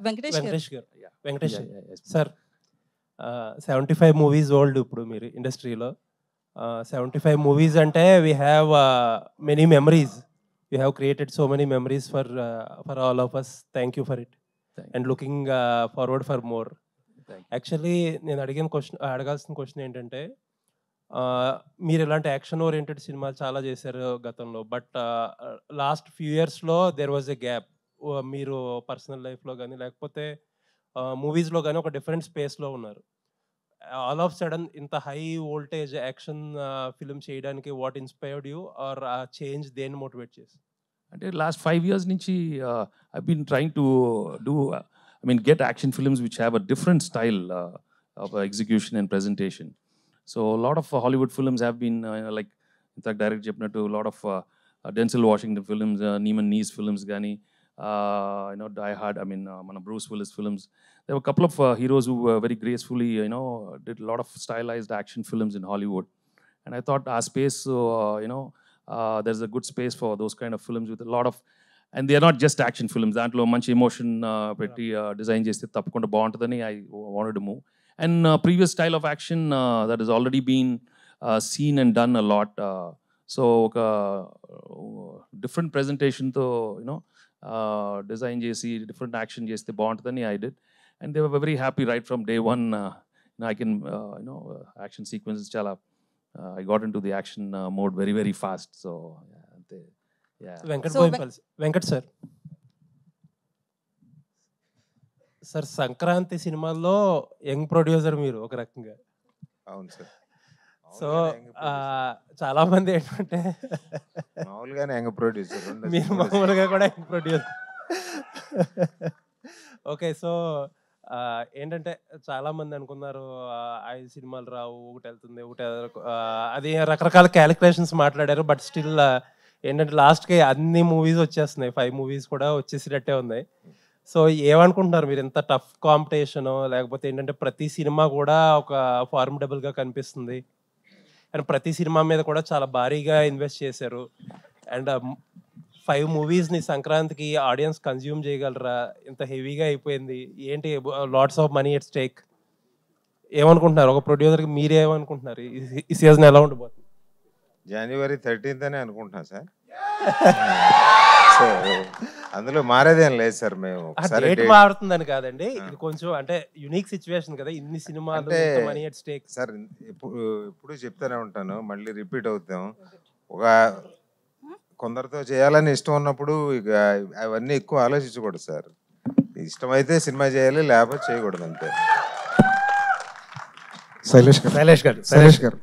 వెంకటేష్ గారు. వెంకటేష్ గారు. Venkatesh sir, 75 movies old ఇప్పుడు మీరు ఇండస్ట్రీలో. 75 మూవీస్ అంటే we have many memories. You have created so many memories for all of us. Thank you for it and looking forward for more. Actually నేను అడగాల్సిన question ఏంటంటే, మీరు ఇలాంటి యాక్షన్ ఓరియంటెడ్ సినిమాలు చాలా చేశారు గతంలో, బట్ లాస్ట్ ఫ్యూ ఇయర్స్లో దెర్ వాజ్ ఎ గ్యాప్. మీరు పర్సనల్ లైఫ్లో కానీ లేకపోతే మూవీస్లో కానీ ఒక డిఫరెంట్ స్పేస్లో ఉన్నారు. ఆల్ ఆఫ్ సడన్ ఇంత హై వోల్టేజ్ యాక్షన్ ఫిల్మ్ చేయడానికి వాట్ ఇన్స్పైర్డ్ యూ, ఆర్ ఆ చేంజ్ దేన్ని మోటివేట్ చేసి? అంటే లాస్ట్ 5 years నుంచి I been trying to do get action films which have a different style of execution and presentation. So a lot of Hollywood films have been like, in fact, direct చెప్పినట్టు a lot of Denzel Washington films, Neiman Nee's films gani, Die Hard, మన Bruce Willis films. There were a couple of heroes who very gracefully did a lot of stylized action films in Hollywood, and I thought our space, there's a good space for those kind of films with a lot of, and they are not just action films, దాంట్లో మంచి emotion పెట్టి design చేస్తే తప్పకుండా బాగుంటుందని I wanted to move. And previous style of action that has already been seen and done a lot, so ఒక different presentation తో design చేసి different action చేస్తే బాగుంటుందని I did, and they were very happy right from day one. I can action sequences chala, I got into the action mode very very fast. So Venkat sir, Sankranti సినిమాల్లో young producer మీరు ఒక రకంగా. అవును sir. So చాలా మంది ఏంటంటే మామూలుగానే young producer, మీరు మామూలుగా కూడా యంగ్ ప్రొడ్యూసర్. ఓకే, సో ఏంటంటే చాలా మంది అనుకున్నారు 5 సినిమాలు రావు, ఒకటి వెళ్తుంది, ఒకటి అది రకరకాల క్యాలిక్యులేషన్స్ మాట్లాడారు. బట్ స్టిల్ ఏంటంటే లాస్ట్కి అన్ని మూవీస్ వచ్చేస్తున్నాయి, 5 మూవీస్ కూడా వచ్చేసినట్టే ఉన్నాయి. సో ఏమనుకుంటున్నారు మీరు? ఎంత టఫ్ కాంపిటీషను, లేకపోతే ఏంటంటే ప్రతి సినిమా కూడా ఒక ఫార్మిడబుల్గా కనిపిస్తుంది, అండ్ ప్రతి సినిమా మీద కూడా చాలా భారీగా ఇన్వెస్ట్ చేశారు, అండ్ 5 మూవీస్ని సంక్రాంతికి ఆడియన్స్ కన్జ్యూమ్ చేయగలరా? ఇంత హెవీగా అయిపోయింది ఏంటి? Lots of money at stake. ఏమనుకుంటున్నారు ఒక ప్రొడ్యూసర్కి? మీరేమనుకుంటున్నారు ఈ సీజన్ ఎలా ఉండబోతుంది? January 13th అని అనుకుంటున్నాం సార్. సో అందులో మారేదేం లేదు సార్. మేము డేట్ మారుతుందని కాదండి, ఇది కొంచెం అంటే యునిక్ సిచ్యువేషన్ కదా, ఇన్ని సినిమాలు మనీ ఎట్ స్టేక్. సార్ ఎప్పుడు చెప్తానే ఉంటాను, మళ్ళీ రిపీట్ అవుతాం. ఒక కొందరితో చేయాలని ఇష్టం ఉన్నప్పుడు ఇక అవన్నీ ఎక్కువ ఆలోచించకూడదు సార్. ఇష్టమైతే సినిమా చేయాలి, లేకపోతే చేయకూడదు అంతే. శైలేష్ గారు